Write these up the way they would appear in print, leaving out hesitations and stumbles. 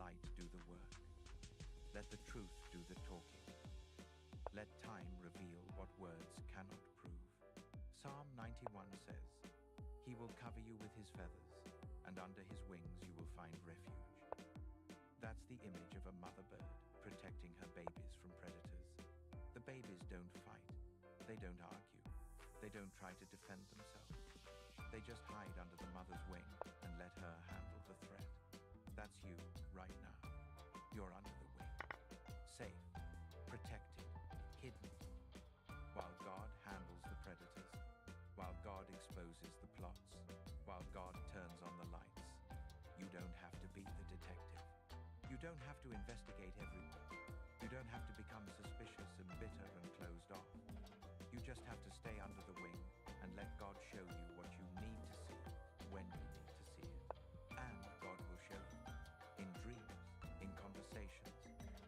light do the work. Let the truth do the talking. Let time reveal what words cannot prove. Psalm 91 says, "He will cover you with his feathers, and under his wings you will find refuge." That's the image of a mother bird protecting her babies from predators. The babies don't fight. They don't argue. They don't try to defend themselves. They just hide under the mother's wing and let her handle the threat. That's you right now. You're under the wing, safe, protected, hidden, while God handles the predators, while God exposes the plots, while God turns on the lights. You don't have to be the detective. You don't have to investigate everyone. You don't have to become suspicious and bitter and closed off. You just have to stay under the wing and let God show you what you need to see when you need to see it. And God will show you in dreams, in conversations,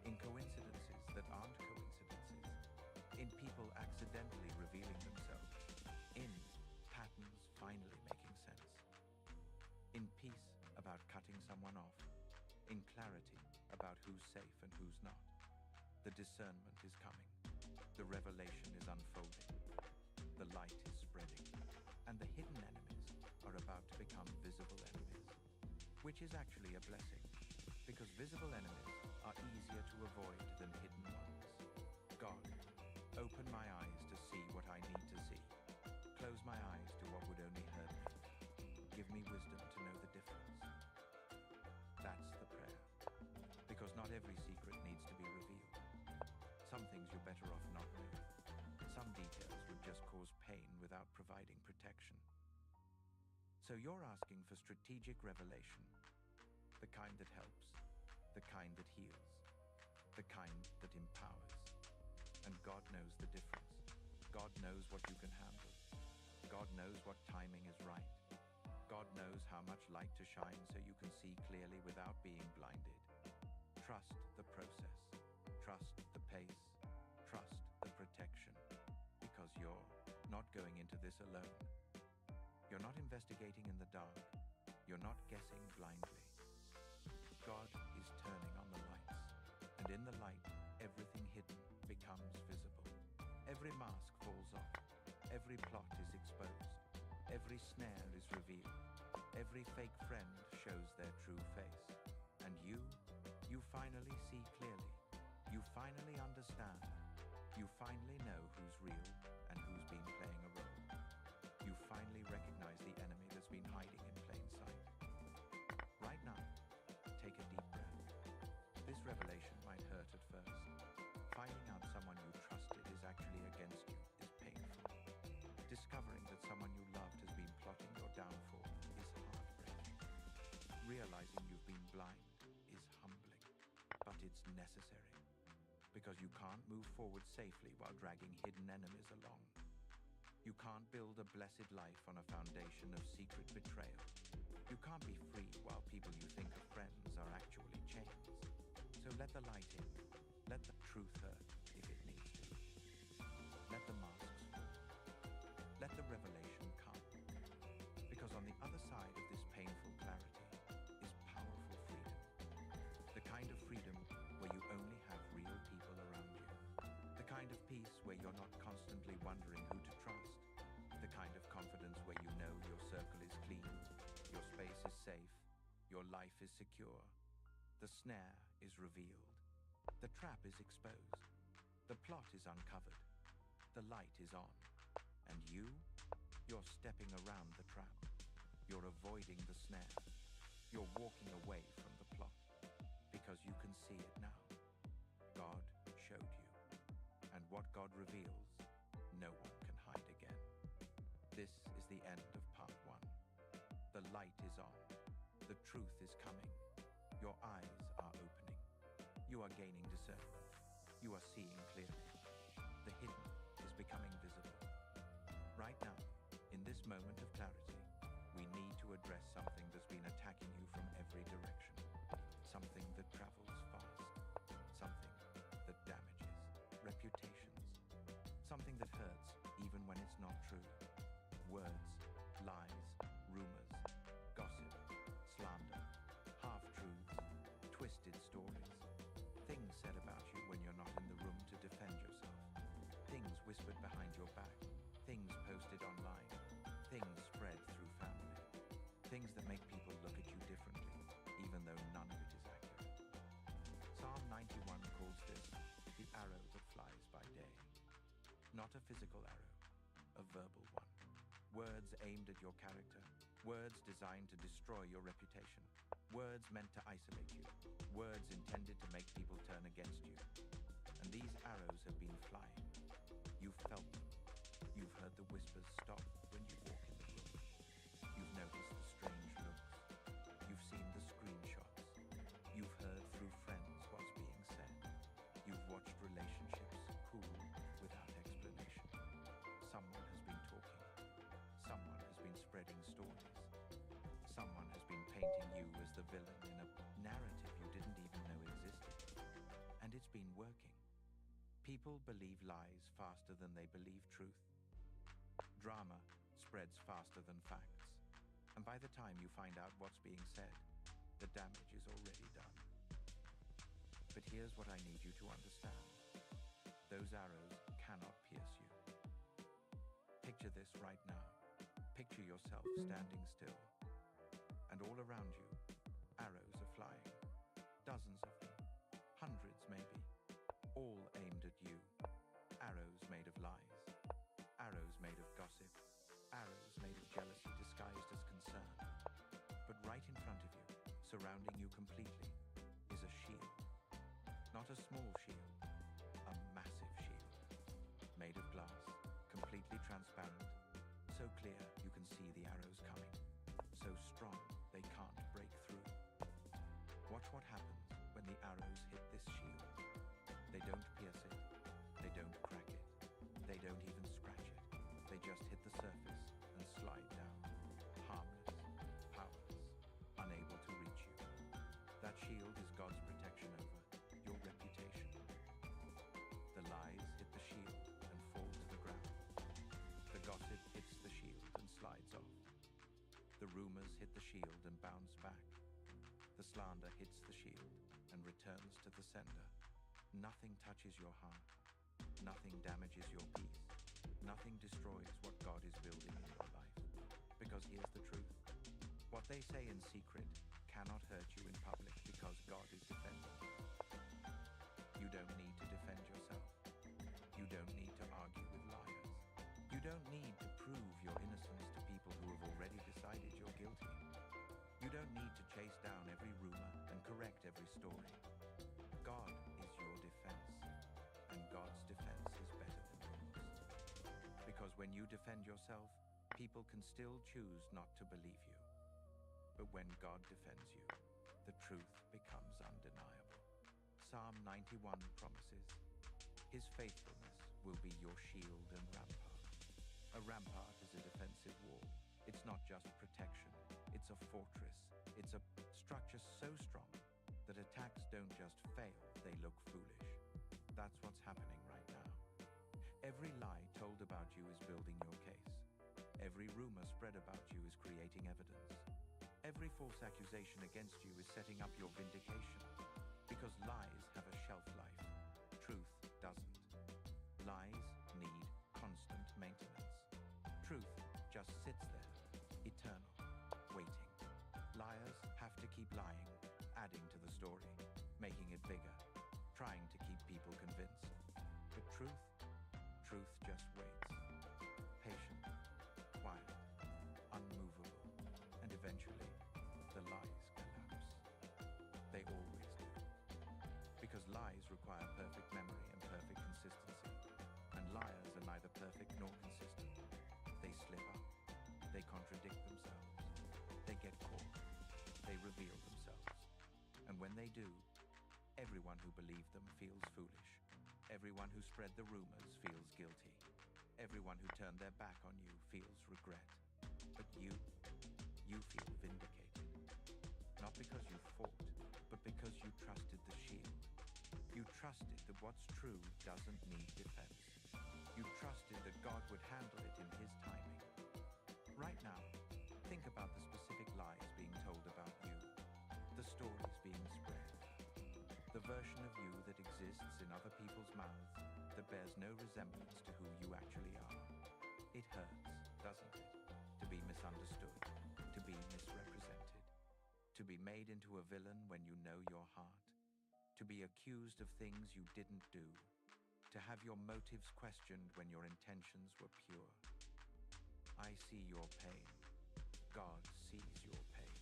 in coincidences that aren't coincidences, in people accidentally revealing themselves, in patterns finally making sense, in peace about cutting someone off, in clarity about who's safe and who's not. The discernment is coming. The revelation is unfolding. The light is spreading. And the hidden enemies are about to become visible enemies, which is actually a blessing, because visible enemies are easier to avoid than hidden ones. God, open my eyes to see what I need to see. Close my eyes to what would only hurt me. Give me wisdom to know the difference. That's the prayer. Because not every secret needs to be revealed. Some things you're better off not knowing. Some details would just cause pain without providing protection. So you're asking for strategic revelation, the kind that helps, the kind that heals, the kind that empowers. And God knows the difference. God knows what you can handle. God knows what timing is right. God knows how much light to shine so you can see clearly without being blinded. Trust the process. Trust the pace. Trust the protection. Because you're not going into this alone. You're not investigating in the dark. You're not guessing blindly. God is turning on the lights. And in the light, everything hidden becomes visible. Every mask falls off. Every plot is exposed. Every snare is revealed. Every fake friend shows their true face. And you finally see clearly. You finally understand. You finally know who's real and who's been playing a role. You finally recognize the enemy that's been hiding in plain sight. Right now, take a deep breath. This revelation might hurt at first. Finding out someone you trusted is actually against you is painful. Discovering that someone you loved has been plotting your downfall is heartbreaking. Realizing you've been blind is humbling, but it's necessary. Because you can't move forward safely while dragging hidden enemies along. You can't build a blessed life on a foundation of secret betrayal. You can't be free while people you think are friends are actually chains. So let the light in. Let the truth hurt if it needs to. Let the masks fall. Let the revelation come. Because on the other side of this painful clarity is powerful freedom. The kind of freedom where you only have real people around you. The kind of peace where you're not constantly wondering who to trust. The kind of confidence where you know your circle is clean, your space is safe, your life is secure. The snare is revealed. The trap is exposed. The plot is uncovered. The light is on. And you're stepping around the trap. You're avoiding the snare. You're walking away from the plot. Because you can see it now. God showed you. And what God reveals, no one can hide again. This is the end of part 1. The light is on. The truth is coming. Your eyes are opening. You are gaining discernment. You are seeing clearly. The hidden is becoming visible. Right now, in this moment of clarity, we need to address something that's been attacking you from every direction. Something that travels fast. Something that damages reputations. Something that hurts even when it's not true. Words, lies, rumors, gossip, slander, half-truths, twisted things that make people look at you differently, even though none of it is accurate. Psalm 91 calls this the arrow that flies by day. Not a physical arrow, a verbal one. Words aimed at your character, words designed to destroy your reputation, words meant to isolate you, words intended to make people turn against you. And these arrows have been flying. You've felt them. You've heard the whispers stop when you walk in the room. You've noticed the strange looks. You've seen the screenshots. You've heard through friends what's being said. You've watched relationships cool without explanation. Someone has been talking. Someone has been spreading stories. Someone has been painting you as the villain in a narrative you didn't even know existed. And it's been working. People believe lies faster than they believe truth. Drama spreads faster than facts. And by the time you find out what's being said, the damage is already done. But here's what I need you to understand. Those arrows cannot pierce you. Picture this right now. Picture yourself standing still. And all around you, arrows are flying. Dozens of them. Hundreds maybe. All aimed at you. Arrows made of lies. Arrows made of gossip. Arrows made of jealousy disguised as concern. But right in front of you, surrounding you completely, is a shield. Not a small shield, a massive shield. Made of glass, completely transparent, so clear you can see the arrows coming. So strong they can't break through. Watch what happens when the arrows hit this shield. They don't pierce it. They don't crack it. They don't even scratch it. They just hit the surface and slide down. Harmless, powerless, unable to reach you. That shield is God's protection over your reputation. The lies hit the shield and fall to the ground. The gossip hits the shield and slides off. The rumors hit the shield and bounce back. The slander hits the shield and returns to the sender. Nothing touches your heart. Nothing damages your peace. Nothing destroys what God is building in your life. Because here's the truth. What they say in secret cannot hurt you in public because God is defending you. You don't need to defend yourself. You don't need to argue with liars. You don't need to prove your innocence to people who have already decided you're guilty. You don't need to chase down every rumor and correct every story. God is your defense, and God's defense is better than yours. Because when you defend yourself, people can still choose not to believe you. But when God defends you, the truth becomes undeniable. Psalm 91 promises, His faithfulness will be your shield and rampart. A rampart is a defensive wall. It's not just protection, it's a fortress. It's a structure so strong that attacks don't just fail, they look foolish. That's what's happening right now. Every lie told about you is building your case. Every rumor spread about you is creating evidence. Every false accusation against you is setting up your vindication. Because lies have a shelf life. Truth doesn't. Lies need constant maintenance. Truth just sits there, eternal, waiting. Liars have to keep lying, adding to the story, making it bigger, trying to keep people convinced. But truth just waits. Patient, quiet, unmovable, and eventually, the lies collapse. They always do. Because lies require perfect memory and perfect consistency. And liars are neither perfect nor consistent. They slip up. They contradict themselves. They get caught. They reveal themselves. And when they do, everyone who believed them feels foolish. Everyone who spread the rumors feels guilty. Everyone who turned their back on you feels regret. But you feel vindicated. Not because you fought, but because you trusted the shield. You trusted that what's true doesn't need defense. You trusted that God would handle it in His timing. Right now, think about the specific lies being told about you, the stories being spread, the version of you that exists in other people's mouths that bears no resemblance to who you actually are. It hurts, doesn't it, to be misunderstood, to be misrepresented, to be made into a villain when you know your heart, to be accused of things you didn't do, to have your motives questioned when your intentions were pure. I see your pain. God sees your pain.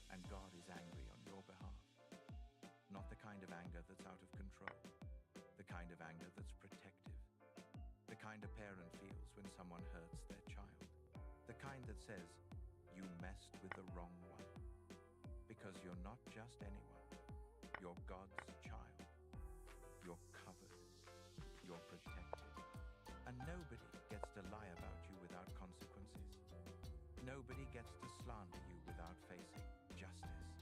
And God is angry on your behalf. Not the kind of anger that's out of control. The kind of anger that's protective. The kind a parent feels when someone hurts their child. The kind that says, you messed with the wrong one. Because you're not just anyone. You're God's child. You're covered. You're protected. And nobody gets to lie about you without consequences. Nobody gets to slander you without facing justice.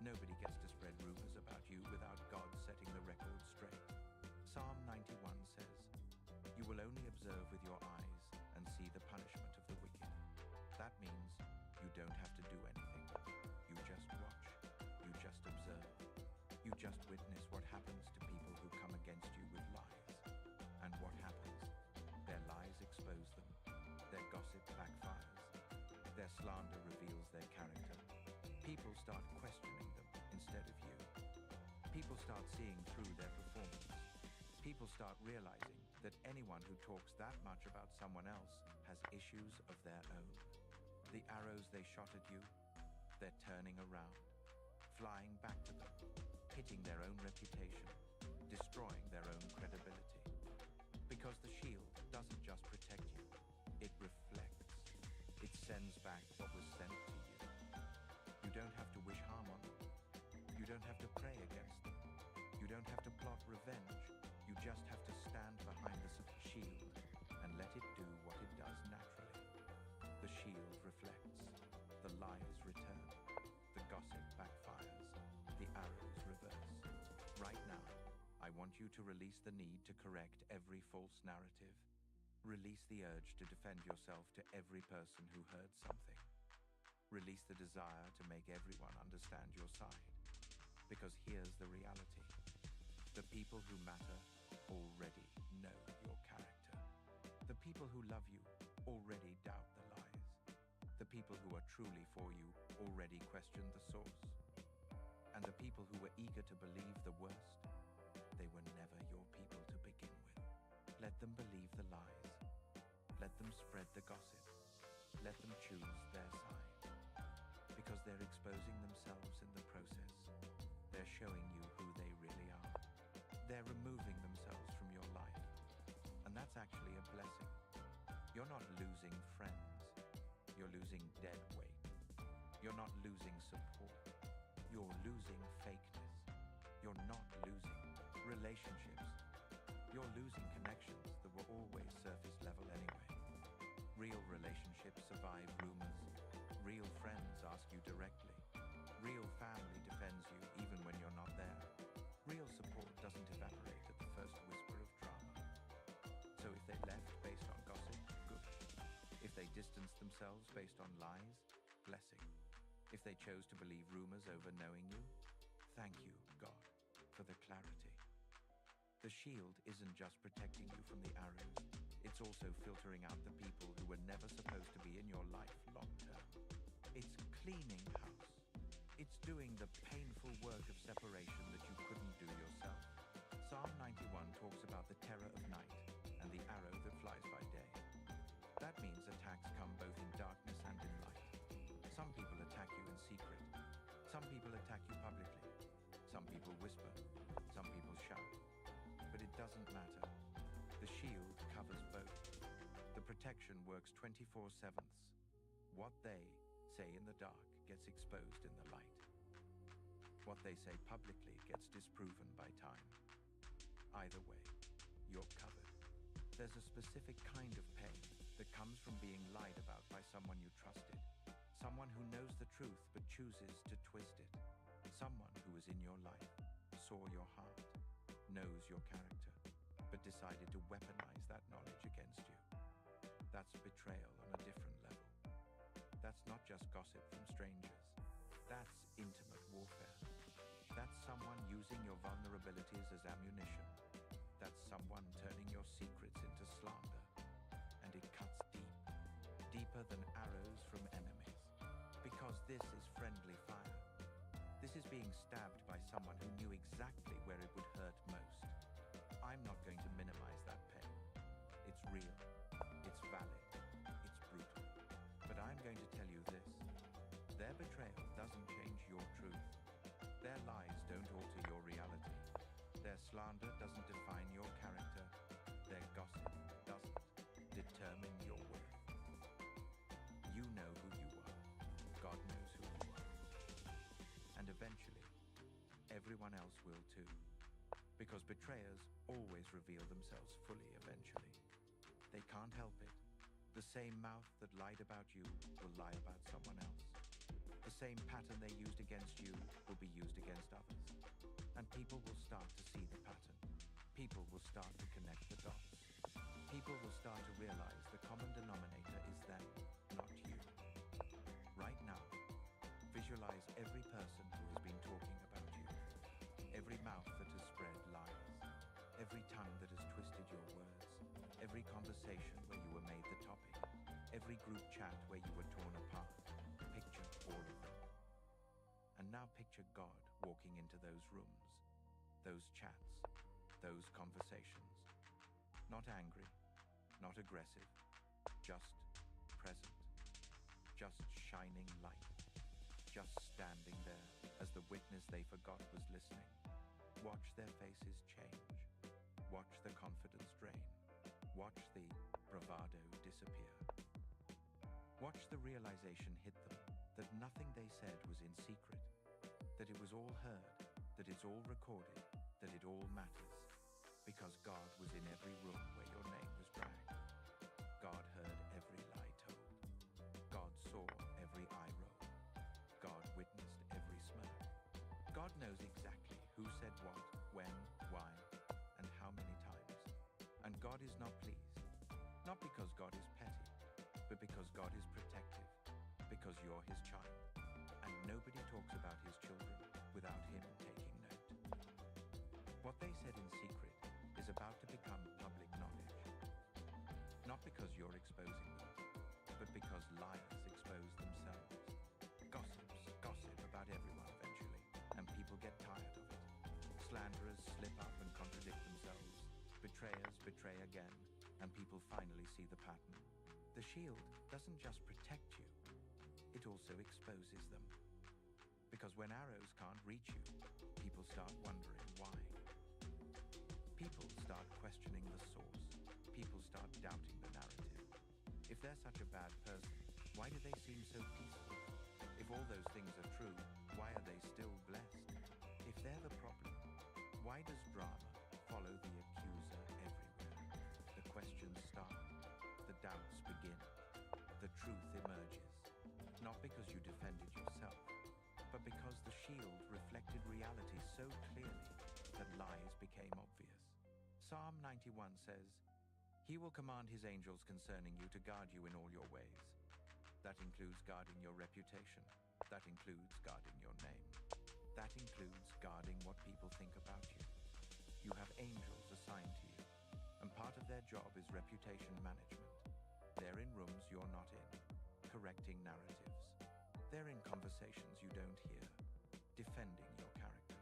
Nobody gets to spread rumors about you without God setting the record straight. Psalm 91 says, you will only observe with your eyes and see the punishment of the wicked. That means you don't have to do anything. You just watch. You just observe. You just witness what happens to people who come against you with lies. And what happens? Their lies expose them. Their gossip backfires. Their slander reveals their character. People start questioning them instead of you. People start seeing through their performance. People start realizing that anyone who talks that much about someone else has issues of their own. The arrows they shot at you, they're turning around, flying back to them, hitting their own reputation, destroying their own credibility. Because the shield doesn't just protect you, it reflects. It sends back what was sent to you. You don't have to wish harm on them. You don't have to pray against them. You don't have to plot revenge. You just have to stand behind the shield and let it do what it does naturally. The shield reflects. The lies return. The gossip backfires. The arrows reverse. Right now, I want you to release the need to correct every false narrative. Release the urge to defend yourself to every person who heard something. Release the desire to make everyone understand your side. Because here's the reality. The people who matter already know your character. The people who love you already doubt the lies. The people who are truly for you already question the source. And the people who were eager to believe the worst, they were never your people to begin with. Let them believe the lies. Let them spread the gossip. Let them choose their side. Because they're exposing themselves in the process. They're showing you who they really are. They're removing themselves from your life. And that's actually a blessing. You're not losing friends. You're losing dead weight. You're not losing support. You're losing fakeness. You're not losing relationships. You're losing connections that were always surface level anyway. Real relationships survive rumors. Real friends ask you directly. Real family defends you even when you're not there. Real support doesn't evaporate at the first whisper of drama. So if they left based on gossip, good. If they distanced themselves based on lies, blessing. If they chose to believe rumors over knowing you, thank you, God, for the clarity. The shield isn't just protecting you from the arrows, it's also filtering out the people who were never supposed to be in your life long term. It's cleaning house. It's doing the painful work of separation that you couldn't do yourself. Psalm 91 talks about the terror of night and the arrow that flies by day. That means attacks come both in darkness and in light. Some people attack you in secret. Some people attack you publicly. Some people whisper. Some people shout. But it doesn't matter. The shield covers both. The protection works 24/7. What they say in the dark gets exposed in the light. What they say publicly gets disproven by time. Either way, you're covered. There's a specific kind of pain that comes from being lied about by someone you trusted. Someone who knows the truth but chooses to twist it. Someone who was in your life, saw your heart, knows your character, but decided to weaponize that knowledge against you. That's betrayal on a different level. That's not just gossip from strangers. That's intimate warfare. That's someone using your vulnerabilities as ammunition. That's someone turning your secrets into slander. And it cuts deep, deeper than arrows from enemies. Because This is friendly fire. This is being stabbed by someone who knew exactly where it would hurt most. I'm not going to minimize that pain. It's real, it's valid, it's brutal. But I'm going to tell you this. Their betrayal doesn't change your truth. Their lies don't alter your reality. Their slander doesn't define your character. Their gossip doesn't determine your worth. You know who you are. God knows who you are. And eventually, everyone else will too. Because betrayers always reveal themselves fully eventually. They can't help it. The same mouth that lied about you will lie about someone else. The same pattern they used against you will be used against others. And people will start to see the pattern. People will start to connect the dots. People will start to realize the common denominator is them, not you. Right now, visualize every person who has been talking about you. Every mouth that has spread lies. Every tongue that has twisted your words. Every conversation where you were made the topic. Every group chat where you were torn apart. Picture all of them. And now picture God walking into those rooms, those chats, those conversations. Not angry, not aggressive, just present, just shining light, just standing there as the witness they forgot was listening. Watch their faces change. Watch the confidence drain. Watch the bravado disappear. Watch the realization hit them that nothing they said was in secret, that it was all heard, that it's all recorded, that it all matters, because God was in every room where your name was dragged. God heard every lie told. God saw every eye roll. God witnessed every smirk. God knows exactly who said what, when, why, and how many times. And God is not pleased, not because God is petty, but because God is protective, because you're his child. And nobody talks about his children without him taking note. What they said in secret is about to become public knowledge. Not because you're exposing them, but because liars expose themselves. Gossip about everyone eventually, and people get tired of it. Slanderers slip up and contradict themselves. Betrayers betray again, and people finally see the pattern. The shield doesn't just protect you, it also exposes them. Because when arrows can't reach you, people start wondering why. People start questioning the source. People start doubting the narrative. If they're such a bad person, why do they seem so peaceful? If all those things are true, why are they still blessed? If they're the problem, why does drama follow the accuser everywhere? The questions start. The doubts begin. The truth emerges. Not because you defended yourself, but because the shield reflected reality so clearly that lies became obvious. Psalm 91 says, "He will command his angels concerning you to guard you in all your ways." That includes guarding your reputation. That includes guarding your name. That includes guarding what people think about you. You have angels assigned to you, and part of their job is reputation management. They're in rooms you're not in, correcting narratives. They're in conversations you don't hear, defending your character.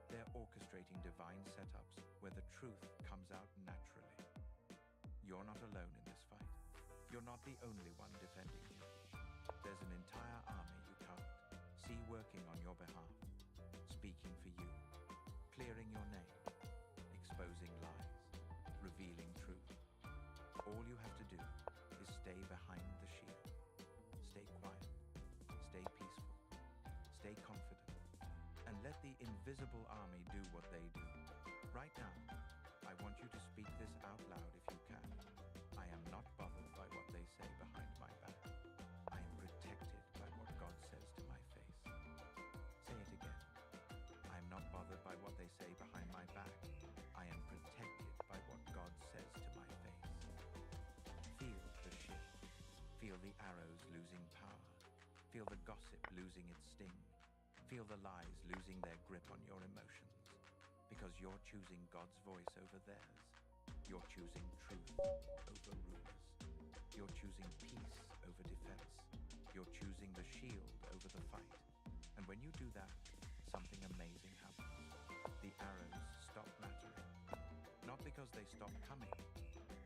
They're orchestrating divine setups where the truth comes out naturally. You're not alone in this fight. You're not the only one defending you. There's an entire army you can't see working on your behalf, speaking for you, clearing your name, exposing lies, revealing truth. All you have to do is stay behind the shield. Stay quiet, stay peaceful, stay confident, and let the invisible army do what they do. Right now, I want you to speak this out loud if you can. I am not bothered by what they say behind my back. I am protected by what God says to my face. Say it again. I am not bothered by what they say behind my back. I am protected by what God says to my face. Feel the shift. Feel the arrows losing power. Feel the gossip losing its sting. Feel the lies losing their grip on your emotions. Because you're choosing God's voice over theirs. You're choosing truth over rumors. You're choosing peace over defense. You're choosing the shield over the fight. And when you do that, something amazing happens. The arrows stop mattering. Not because they stop coming,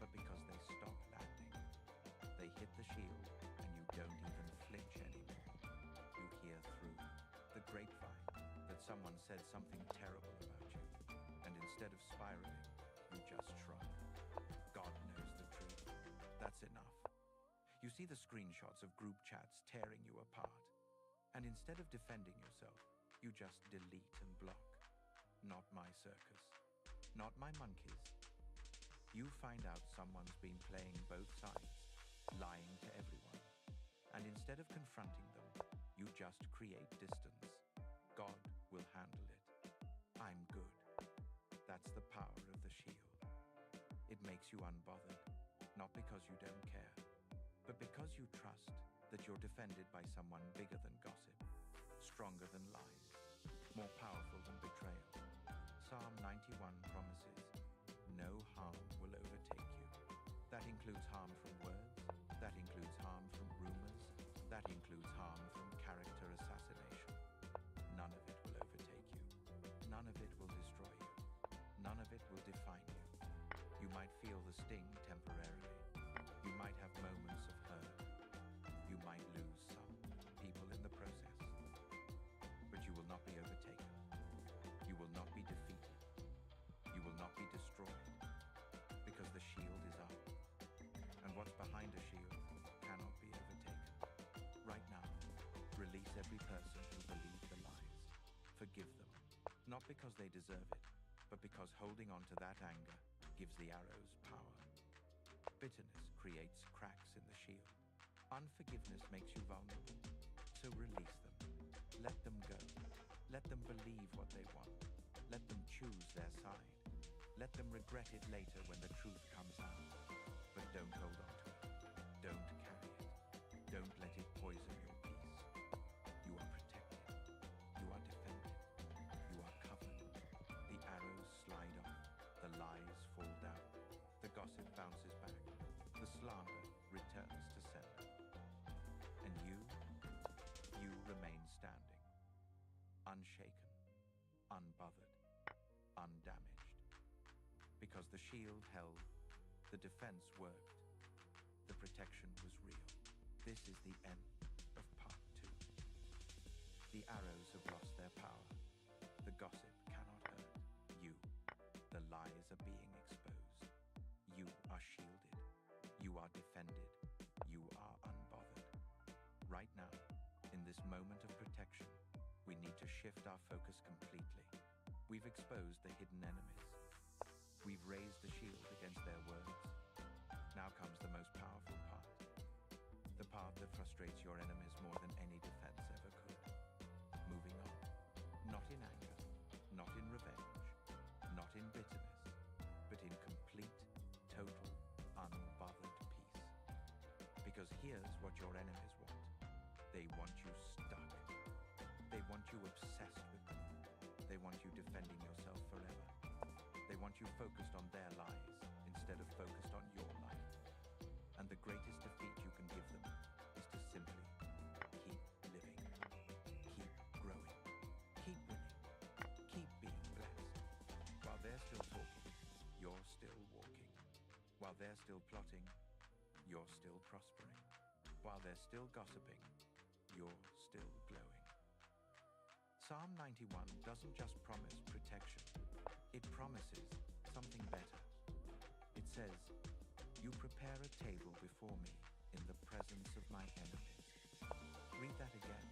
but because they stop landing. They hit the shield, and you don't even flinch anymore. You hear through the grapevine that someone said something terrible about you, and instead of spiraling, you just shrug. God knows the truth. That's enough. You see the screenshots of group chats tearing you apart, and instead of defending yourself, you just delete and block. Not my circus. Not my monkeys. You find out someone's been playing both sides, lying to everyone. And instead of confronting them, you just create distance. God will handle it. I'm good. That's the power of the shield. It makes you unbothered, not because you don't care, but because you trust that you're defended by someone bigger than gossip, stronger than lies, more powerful than betrayal. Psalm 91 promises, no harm will overtake you. That includes harm from words, that includes harm from rumors, that includes harm from character assassination. None of it will overtake you. None of it will destroy you. None of it will define you. You might feel the sting temporarily. You might have moments of hurt. You might lose some people in the process. But you will not be overtaken. You will not be defeated. You will not be destroyed. Because the shield is up. And what's behind a shield cannot be overtaken. Right now, release every person who believes the lies. Forgive them. Not because they deserve it, but because holding on to that anger gives the arrows power. Bitterness creates cracks in the shield. Unforgiveness makes you vulnerable. So release them. Let them go. Let them believe what they want. Let them choose their side. Let them regret it later when the truth comes out. But don't hold on to it. Don't carry it. Don't let it poison your peace. You are protected. You are defended. You are covered. The arrows slide off. The lies fall down. The gossip bounces back. The slander returns to sender. And you remain standing. Unshaken, unbothered, undamaged. Because the shield held, the defense worked, the protection was real. This is the end of part 2. The arrows have lost their power. The gossip cannot hurt you. The lies are being exposed. You are shielded. You are defended. You are unbothered. Right now, in this moment of protection, we need to shift our focus completely. We've exposed the hidden enemies. We've raised the shield against their words. Now comes the most powerful part. The part that frustrates your enemies more than any defense ever could. Moving on. Not in anger, not in revenge, not in bitterness, but in complete, total, unbothered peace. Because here's what your enemies want. They want you stuck. They want you obsessed with them. They want you defending yourself forever. They want you focused on their lies instead of focused on your life. And the greatest defeat you can give them is to simply keep living, keep growing, keep winning, keep being blessed. While they're still talking, you're still walking. While they're still plotting, you're still prospering. While they're still gossiping, you're still glowing. Psalm 91 doesn't just promise protection. It promises something better. It says, you prepare a table before me in the presence of my enemies. Read that again.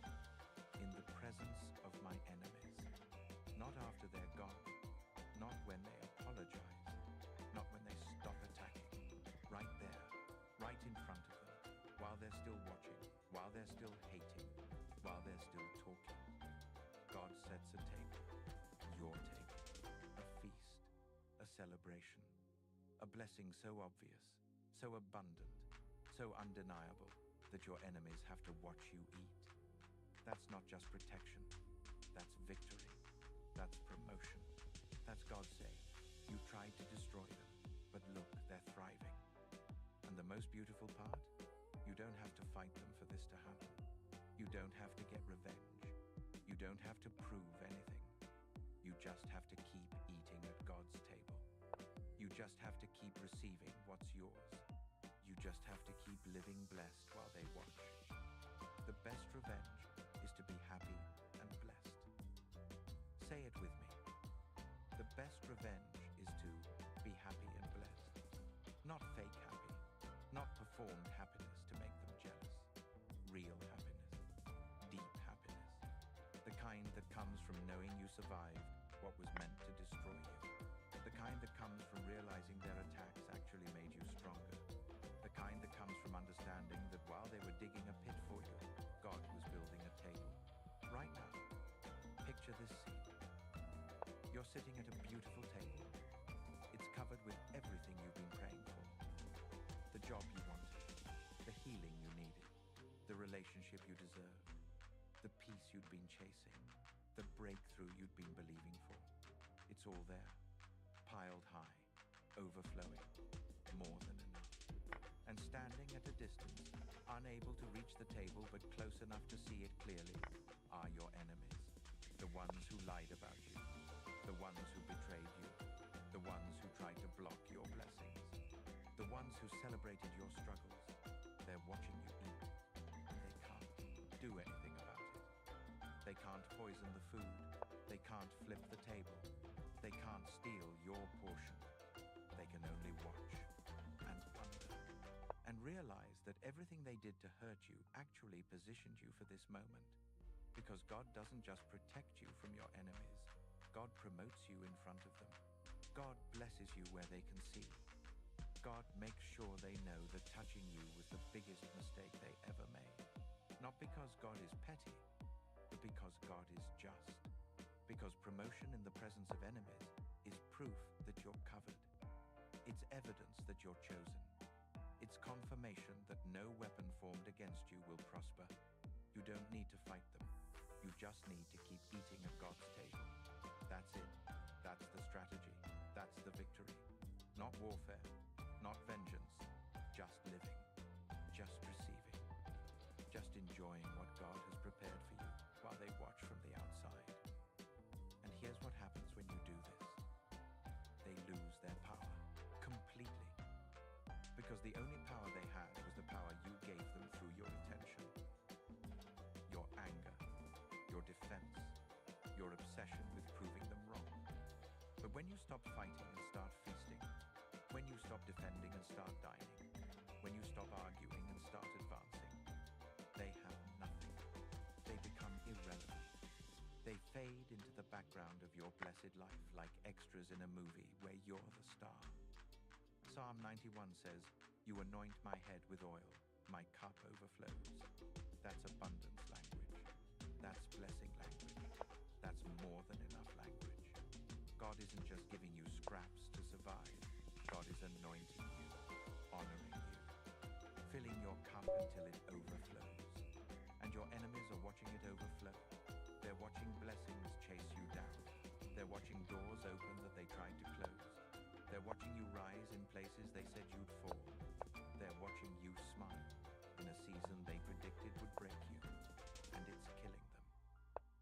In the presence of my enemies. Not after they're gone. Not when they apologize. Not when they stop attacking. Right there. Right in front of them. While they're still watching. While they're still hating. While they're still talking. God sets a table. Your table. A feast. A celebration. A blessing so obvious, so abundant, so undeniable that your enemies have to watch you eat. That's not just protection. That's victory. That's promotion. That's God saying, you tried to destroy them, but look, they're thriving. And the most beautiful part? You don't have to fight them for this to happen. You don't have to get revenge. You don't have to prove anything. You just have to keep eating at God's table. You just have to keep receiving what's yours. You just have to keep living blessed while they watch. The best revenge is to be happy and blessed. Say it with me. The best revenge is to be happy and blessed. Not fake happy, not performed happiness to make them jealous. Real happiness, deep happiness. The kind that comes from knowing you survived what was meant to destroy you. The kind that comes from realizing their attacks actually made you stronger. The kind that comes from understanding that while they were digging a pit for you, God was building a table. Right now, picture this scene. You're sitting at a beautiful table. It's covered with everything you've been praying for. The job you wanted, the healing you needed, the relationship you deserved, the peace you'd been chasing, the breakthrough you'd been believing for. It's all there, piled high, overflowing, more than enough. And standing at a distance, unable to reach the table but close enough to see it clearly, are your enemies. The ones who lied about you, the ones who betrayed you, the ones who tried to block your blessings, the ones who celebrated your struggles. They're watching you eat, and they can't do anything about it. They can't poison the food. They can't flip the table. They can't steal your portion. They can only watch and wonder and realize that everything they did to hurt you actually positioned you for this moment. Because God doesn't just protect you from your enemies. God promotes you in front of them. God blesses you where they can see. God makes sure they know that touching you was the biggest mistake they ever made. Not because God is petty, but because God is just. Because promotion in the presence of enemies is proof that you're covered. It's evidence that you're chosen. It's confirmation that no weapon formed against you will prosper. You don't need to fight them. You just need to keep eating at God's table. That's it. That's the strategy. That's the victory. Not warfare, not vengeance, just living, just receiving, just enjoying what God has prepared for you while they watch from the outside. And here's what happens when you do this. They lose their power completely. Because the only power they had was the power you gave them through your intention. Your anger, your defense, your obsession with proving them wrong. But when you stop fighting and start feasting, when you stop defending and start dining, when you stop arguing and start advancing, they have nothing. They become irrelevant. They fade into the background of your blessed life like extras in a movie where you're the star. Psalm 91 says, "You anoint my head with oil, my cup overflows." That's abundance language. That's blessing language. That's more than enough language. God isn't just giving you scraps to survive. God is anointing you, honoring you, filling your cup until it overflows. And your enemies are watching it overflow. They're watching blessings chase you down. They're watching doors open that they tried to close. They're watching you rise in places they said you'd fall. They're watching you smile in a season they predicted would break you. And it's killing them.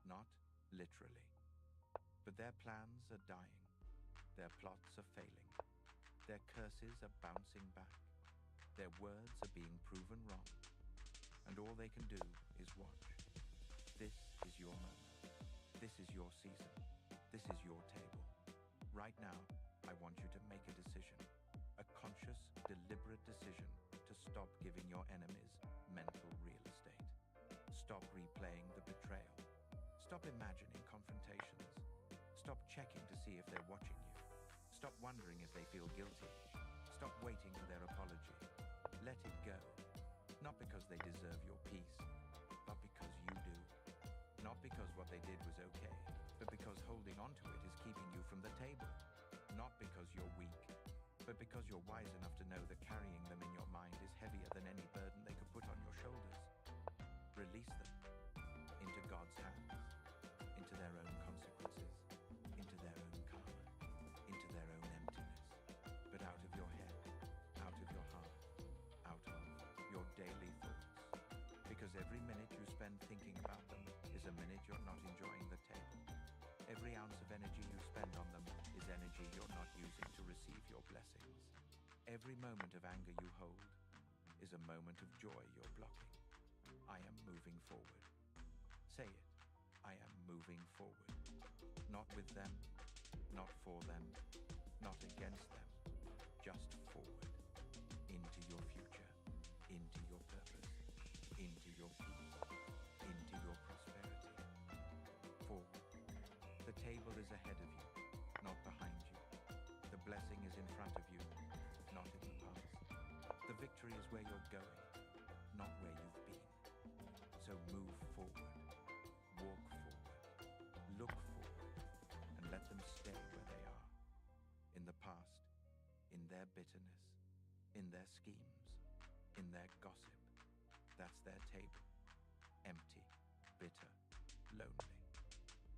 Not literally. But their plans are dying. Their plots are failing. Their curses are bouncing back. Their words are being proven wrong. And all they can do is watch. This is your moment. This is your season. This is your table. Right now, I want you to make a decision. A conscious, deliberate decision to stop giving your enemies mental real estate. Stop replaying the betrayal. Stop imagining confrontations. Stop checking to see if they're watching you. Stop wondering if they feel guilty. Stop waiting for their apology. Let it go. Not because they deserve your peace, but because you do. Not because what they did was okay, but because holding on to it is keeping you from the table. Not because you're weak, but because you're wise enough to know that carrying them in your mind is heavier than any burden they could put on your shoulders. Release them into God's hands, into their own consequences, into their own karma, into their own emptiness. But out of your head, out of your heart, out of your daily thoughts. Because every minute you spend spend thinking about them is a minute you're not enjoying the table. Every ounce of energy you spend on them is energy you're not using to receive your blessings. Every moment of anger you hold is a moment of joy you're blocking. I am moving forward. Say it. I am moving forward. Not with them, not for them, not against them. Just forward. Into your future. Into your purpose. Into your peace. Into your prosperity. Forward. The table is ahead of you, not behind you. The blessing is in front of you, not in the past. The victory is where you're going, not where you've been. So move forward, walk forward, look forward, and let them stay where they are. In the past, in their bitterness, in their schemes, in their gossip. That's their table. Empty, bitter, lonely.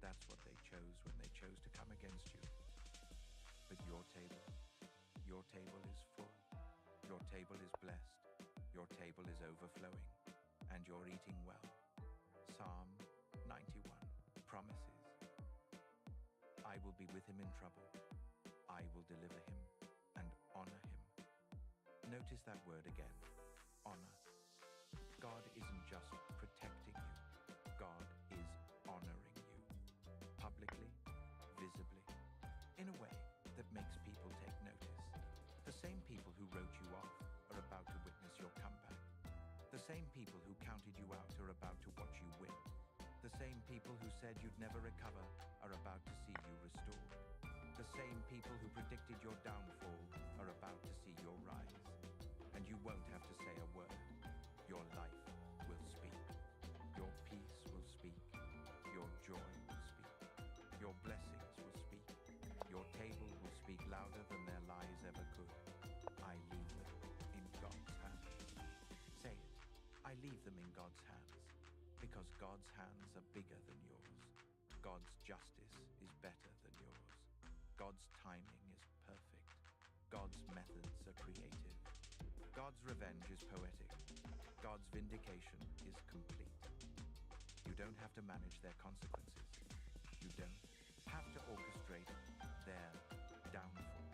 That's what they chose when they chose to come against you. But your table is full. Your table is blessed. Your table is overflowing. And you're eating well. Psalm 91 promises. I will be with him in trouble. I will deliver him and honor him. Notice that word again. Honor. God isn't just protecting you. God is honoring you. Publicly, visibly, in a way that makes people take notice. The same people who wrote you off are about to witness your comeback. The same people who counted you out are about to watch you win. The same people who said you'd never recover are about to see you restored. The same people who predicted your downfall are about to see your rise. And you won't have to say a word. Your life will speak. Your peace will speak. Your joy will speak. Your blessings will speak. Your table will speak louder than their lies ever could. I leave them in God's hands. Say it. I leave them in God's hands. Because God's hands are bigger than yours. God's justice is better than yours. God's timing is perfect. God's methods are creative. God's revenge is poetic. God's vindication is complete. You don't have to manage their consequences. You don't have to orchestrate their downfall.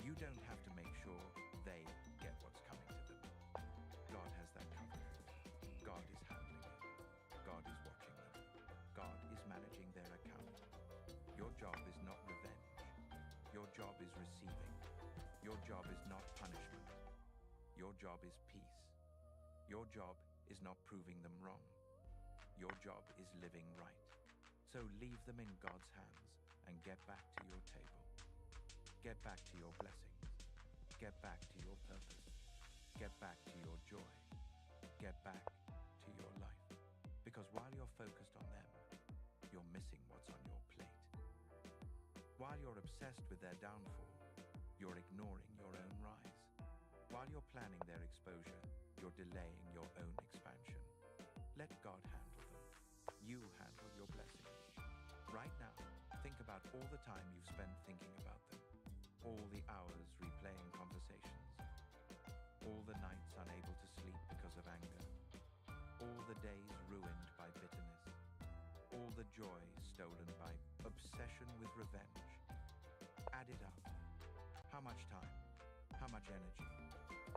You don't have to make sure they get what's coming to them. God has that covered. God is handling it. God is watching them. God is managing their account. Your job is not revenge. Your job is receiving. Your job is not punishment. Your job is peace. Your job is not proving them wrong. Your job is living right. So leave them in God's hands and get back to your table. Get back to your blessings. Get back to your purpose. Get back to your joy. Get back to your life. Because while you're focused on them, you're missing what's on your plate. While you're obsessed with their downfall, you're ignoring your own rise. While you're planning their exposure, you're delaying your own expansion. Let God handle them. You handle your blessings. Right now, think about all the time you've spent thinking about them. All the hours replaying conversations. All the nights unable to sleep because of anger. All the days ruined by bitterness. All the joy stolen by obsession with revenge. Add it up. How much time? How much energy?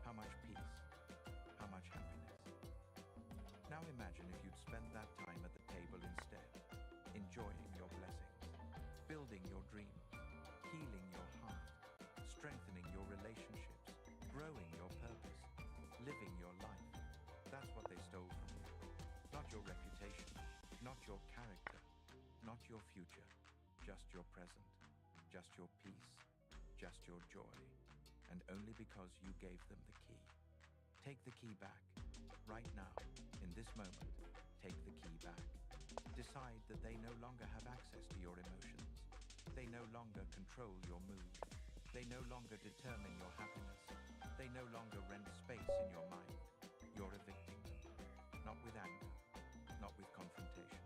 How much peace? How much happiness? Now imagine if you'd spent that time at the table instead, enjoying your blessings, building your dreams, healing your heart, strengthening your relationships, growing your purpose, living your life. That's what they stole from you. Not your reputation, not your character, not your future, just your present, just your peace, just your joy, and only because you gave them the key. Take the key back. Right now, in this moment, take the key back. Decide that they no longer have access to your emotions. They no longer control your mood. They no longer determine your happiness. They no longer rent space in your mind. You're evicting them. Not with anger, not with confrontation,